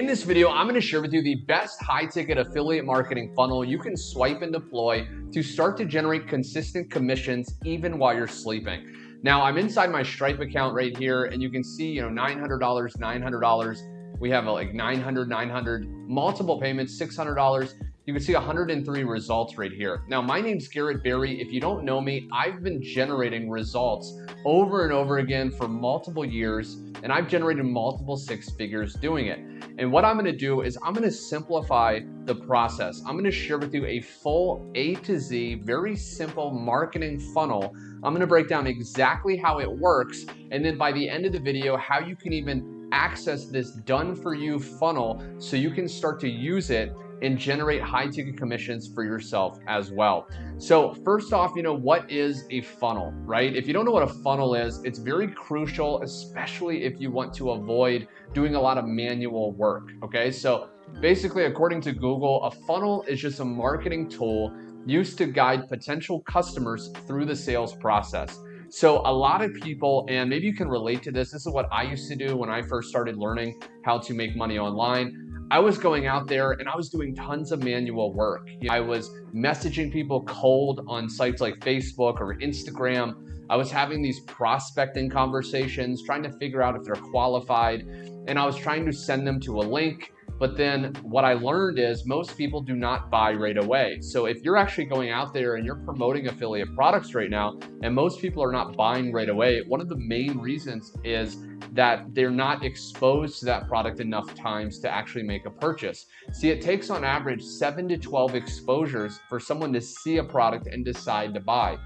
In this video, I'm going to share with you the best high-ticket affiliate marketing funnel you can swipe and deploy to start to generate consistent commissions even while you're sleeping. Now, I'm inside my Stripe account right here, and you can see, $900, $900. We have like 900, 900, multiple payments, $600. You can see 103 results right here. Now, my name's Garrett Berry. If you don't know me, I've been generating results over and over again for multiple years, and I've generated multiple six figures doing it. And what I'm going to do is I'm going to simplify the process. I'm going to share with you a full A to Z, very simple marketing funnel. I'm going to break down exactly how it works, and then by the end of the video, how you can even access this done for you funnel so you can start to use it and generate high ticket commissions for yourself as well. So first off, what is a funnel, right? If you don't know what a funnel is, it's very crucial, especially if you want to avoid doing a lot of manual work, okay? So basically, according to Google, a funnel is just a marketing tool used to guide potential customers through the sales process. So a lot of people, and maybe you can relate to this is what I used to do when I first started learning how to make money online. I was going out there and I was doing tons of manual work. I was messaging people cold on sites like Facebook or Instagram. I was having these prospecting conversations, trying to figure out if they're qualified, and I was trying to send them to a link. But then what I learned is most people do not buy right away. So if you're actually going out there and you're promoting affiliate products right now, and most people are not buying right away, one of the main reasons is that they're not exposed to that product enough times to actually make a purchase. See, it takes on average 7 to 12 exposures for someone to see a product and decide to buy.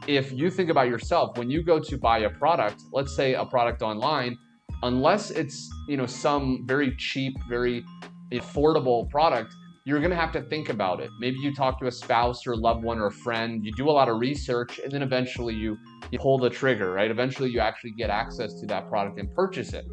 If you think about yourself, when you go to buy a product, let's say a product online, unless it's some very cheap, very affordable product, you're going to have to think about it. Maybe you talk to a spouse or loved one or a friend, you do a lot of research, and then eventually you pull the trigger, right? Eventually you actually get access to that product and purchase it.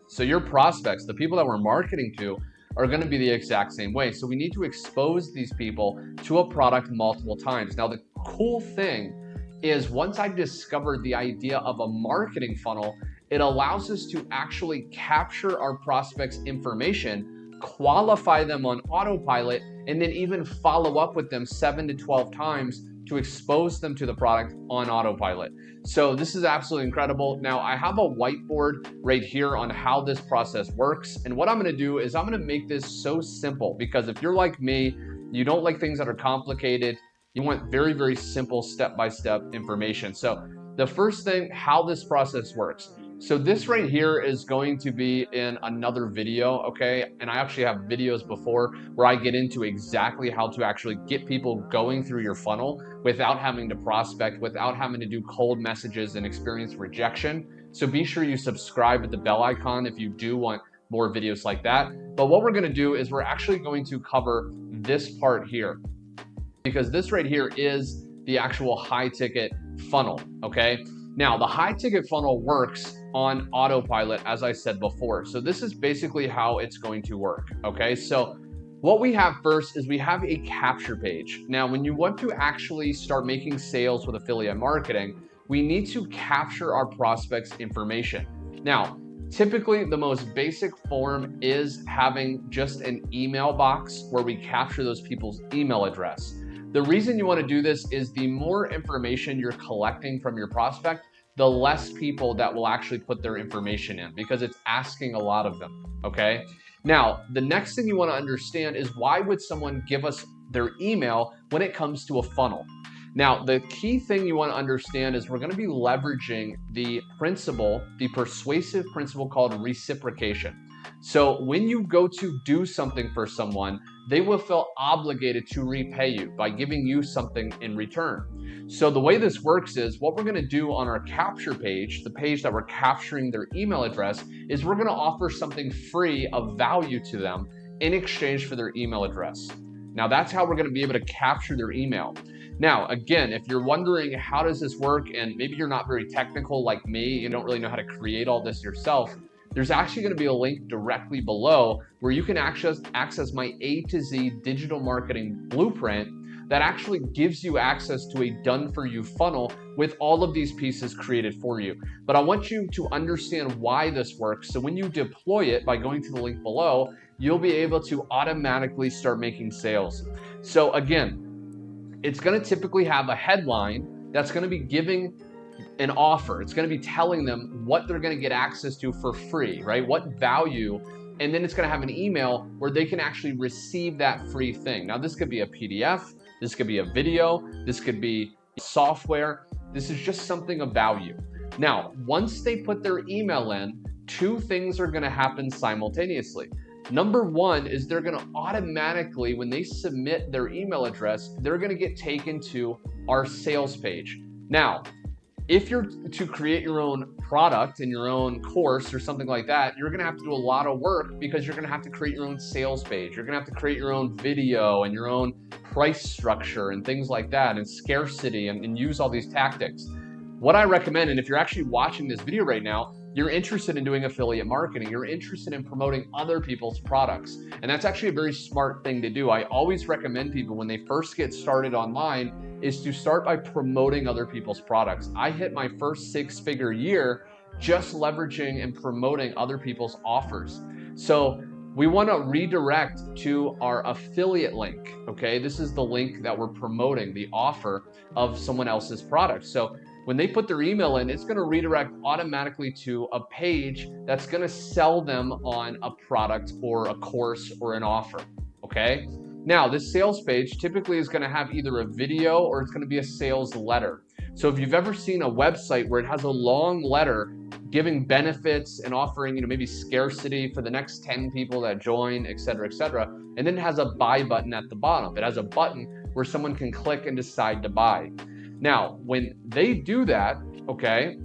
So your prospects, the people that we're marketing to, are going to be the exact same way. So we need to expose these people to a product multiple times. Now, the cool thing is once I discovered the idea of a marketing funnel, it allows us to actually capture our prospects' information, qualify them on autopilot, and then even follow up with them 7 to 12 times to expose them to the product on autopilot. So this is absolutely incredible. Now I have a whiteboard right here on how this process works. And what I'm going to do is I'm going to make this so simple, because if you're like me, you don't like things that are complicated. You want very, very simple step-by-step information. So the first thing, how this process works. So this right here is going to be in another video, okay? And I actually have videos before where I get into exactly how to actually get people going through your funnel without having to prospect, without having to do cold messages and experience rejection. So be sure you subscribe with the bell icon if you do want more videos like that. But what we're gonna do is we're actually going to cover this part here, because this right here is the actual high ticket funnel, okay? Now, the high ticket funnel works on autopilot, as I said before. So this is basically how it's going to work, okay? So what we have first is we have a capture page. Now, when you want to actually start making sales with affiliate marketing, we need to capture our prospects' information. Now, typically the most basic form is having just an email box where we capture those people's email address. The reason you want to do this is the more information you're collecting from your prospect, the less people that will actually put their information in, because it's asking a lot of them, okay? Now, the next thing you want to understand is why would someone give us their email when it comes to a funnel? Now, the key thing you want to understand is we're going to be leveraging the principle, the persuasive principle called reciprocation. So when you go to do something for someone, they will feel obligated to repay you by giving you something in return. So the way this works is what we're going to do on our capture page, the page that we're capturing their email address, is we're going to offer something free of value to them in exchange for their email address. Now that's how we're going to be able to capture their email. Now, again, if you're wondering how does this work, and maybe you're not very technical like me, you don't really know how to create all this yourself, there's actually going to be a link directly below where you can access my A to Z digital marketing blueprint that actually gives you access to a done-for-you funnel with all of these pieces created for you. But I want you to understand why this works, so when you deploy it by going to the link below, you'll be able to automatically start making sales. So again, it's going to typically have a headline that's going to be giving an offer. It's going to be telling them what they're going to get access to for free, right? What value. And then it's going to have an email where they can actually receive that free thing. Now, this could be a PDF, this could be a video, this could be software. This is just something of value. Now, once they put their email in, two things are going to happen simultaneously. Number one is they're going to automatically, when they submit their email address, they're going to get taken to our sales page. Now, if you're to create your own product and your own course or something like that, you're going to have to do a lot of work, because you're going to have to create your own sales page. You're going to have to create your own video and your own price structure and things like that, and scarcity, and use all these tactics. What I recommend, and if you're actually watching this video right now, you're interested in doing affiliate marketing, you're interested in promoting other people's products. And that's actually a very smart thing to do. I always recommend people, when they first get started online, is to start by promoting other people's products. I hit my first six-figure year just leveraging and promoting other people's offers. So we want to redirect to our affiliate link, okay? This is the link that we're promoting, the offer of someone else's product. So when they put their email in, it's going to redirect automatically to a page that's going to sell them on a product or a course or an offer, okay? Now, this sales page typically is going to have either a video or it's going to be a sales letter. So if you've ever seen a website where it has a long letter giving benefits and offering, maybe scarcity for the next 10 people that join, et cetera, and then it has a buy button at the bottom. It has a button where someone can click and decide to buy. Now, when they do that, okay,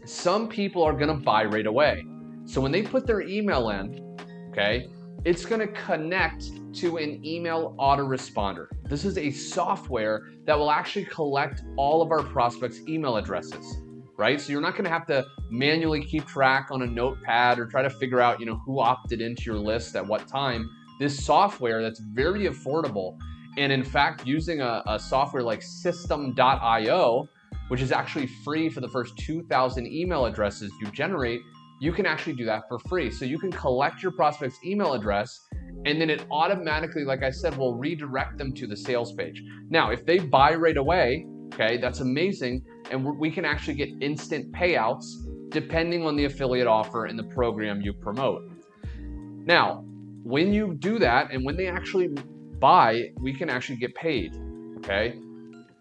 some people are going to buy right away. So when they put their email in, okay, it's going to connect to an email autoresponder. This is a software that will actually collect all of our prospects' email addresses, right? So you're not going to have to manually keep track on a notepad or try to figure out, who opted into your list at what time. This software that's very affordable, and in fact, using a software like System.io, which is actually free for the first 2,000 email addresses you generate, you can actually do that for free. So you can collect your prospect's email address, and then it automatically, like I said, will redirect them to the sales page. Now, if they buy right away, okay, that's amazing, and we can actually get instant payouts depending on the affiliate offer and the program you promote. Now, when you do that and when they actually buy, we can actually get paid, okay?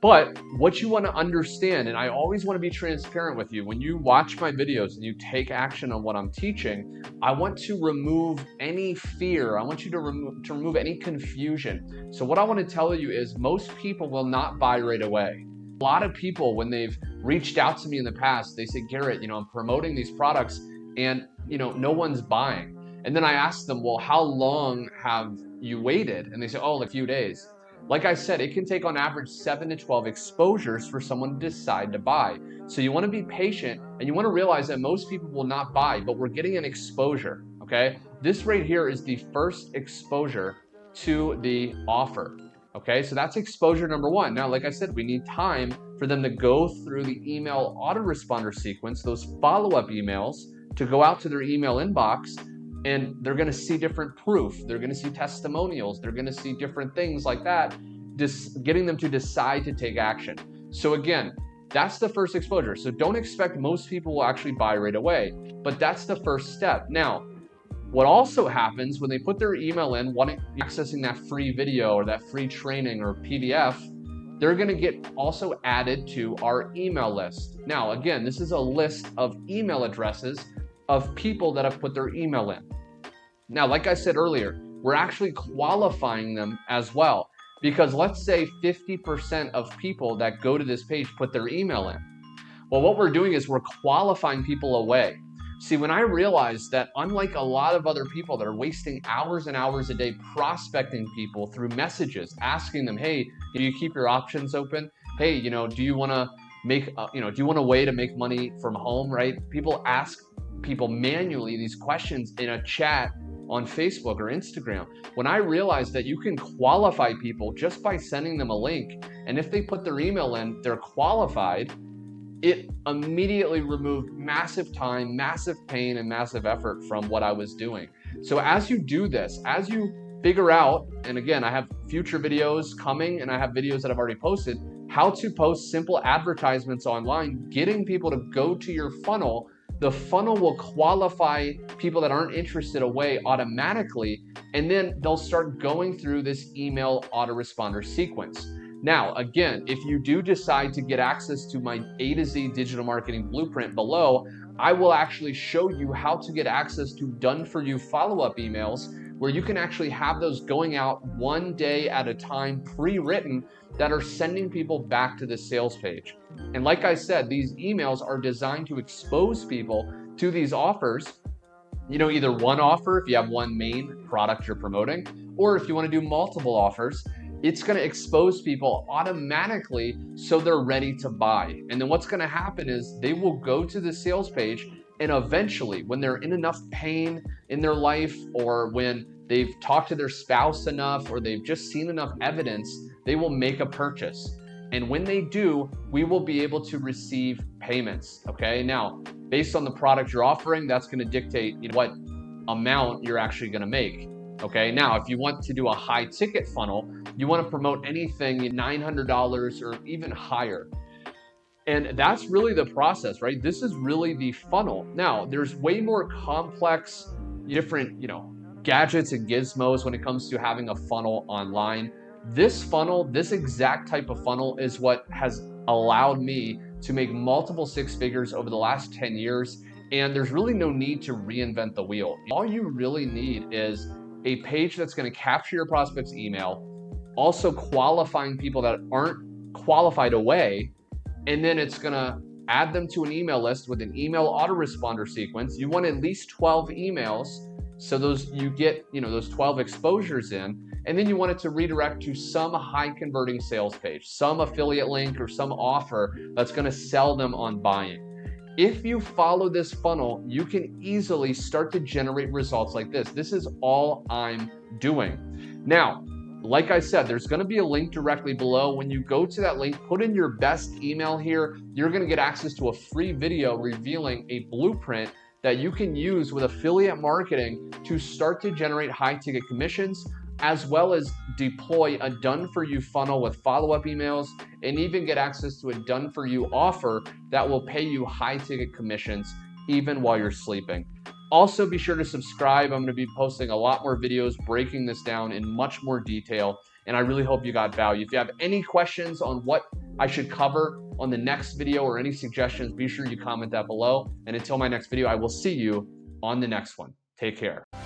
But what you want to understand, and I always want to be transparent with you, when you watch my videos and you take action on what I'm teaching, I want to remove any fear. I want you to remove any confusion. So what I want to tell you is most people will not buy right away. A lot of people, when they've reached out to me in the past, they say, Garrett, I'm promoting these products and, no one's buying. And then I ask them, well, how long have you waited? And they say, oh, like a few days. Like I said, it can take on average 7 to 12 exposures for someone to decide to buy. So you want to be patient, and you want to realize that most people will not buy, but we're getting an exposure, okay? This right here is the first exposure to the offer, okay? So that's exposure number one. Now, like I said, we need time for them to go through the email autoresponder sequence, those follow-up emails, to go out to their email inbox, and they're going to see different proof. They're going to see testimonials. They're going to see different things like that, just getting them to decide to take action. So again, that's the first exposure. So don't expect most people will actually buy right away, but that's the first step. Now, what also happens when they put their email in, accessing that free video or that free training or PDF, they're going to get also added to our email list. Now, again, this is a list of email addresses of people that have put their email in. Now, like I said earlier, we're actually qualifying them as well, because let's say 50% of people that go to this page put their email in. Well, what we're doing is we're qualifying people away. See, when I realized that unlike a lot of other people that are wasting hours and hours a day prospecting people through messages, asking them, hey, do you keep your options open? Hey, do you want to make, do you want a way to make money from home, right? People ask people manually these questions in a chat on Facebook or Instagram. When I realized that you can qualify people just by sending them a link, and if they put their email in, they're qualified, it immediately removed massive time, massive pain, and massive effort from what I was doing. So as you do this, as you figure out, and again, I have future videos coming and I have videos that I've already posted, how to post simple advertisements online, getting people to go to your funnel. The funnel will qualify people that aren't interested away automatically, and then they'll start going through this email autoresponder sequence. Now, again, if you do decide to get access to my A to Z digital marketing blueprint below, I will actually show you how to get access to done-for-you follow-up emails, where you can actually have those going out one day at a time, pre-written, that are sending people back to the sales page. And like I said, these emails are designed to expose people to these offers, either one offer if you have one main product you're promoting, or if you want to do multiple offers, it's going to expose people automatically so they're ready to buy. And then what's going to happen is they will go to the sales page, and eventually when they're in enough pain in their life, or when they've talked to their spouse enough, or they've just seen enough evidence, they will make a purchase. And when they do, we will be able to receive payments. Okay, now based on the product you're offering, that's going to dictate what amount you're actually going to make. Okay, now if you want to do a high ticket funnel, you want to promote anything $900 or even higher. And that's really the process, right? This is really the funnel. Now, there's way more complex, different, gadgets and gizmos when it comes to having a funnel online. This funnel, this exact type of funnel, is what has allowed me to make multiple six figures over the last 10 years. And there's really no need to reinvent the wheel. All you really need is a page that's going to capture your prospect's email, also qualifying people that aren't qualified away, and then it's going to add them to an email list with an email autoresponder sequence. You want at least 12 emails, so you get those 12 exposures in, and then you want it to redirect to some high converting sales page, some affiliate link or some offer that's going to sell them on buying. If you follow this funnel, you can easily start to generate results like this. This is all I'm doing. Now, like I said, there's going to be a link directly below. When you go to that link, put in your best email here. You're going to get access to a free video revealing a blueprint that you can use with affiliate marketing to start to generate high ticket commissions, as well as deploy a done-for-you funnel with follow-up emails, and even get access to a done-for-you offer that will pay you high-ticket commissions even while you're sleeping. Also, be sure to subscribe. I'm going to be posting a lot more videos breaking this down in much more detail, and I really hope you got value. If you have any questions on what I should cover on the next video or any suggestions, be sure you comment that below. And until my next video, I will see you on the next one. Take care.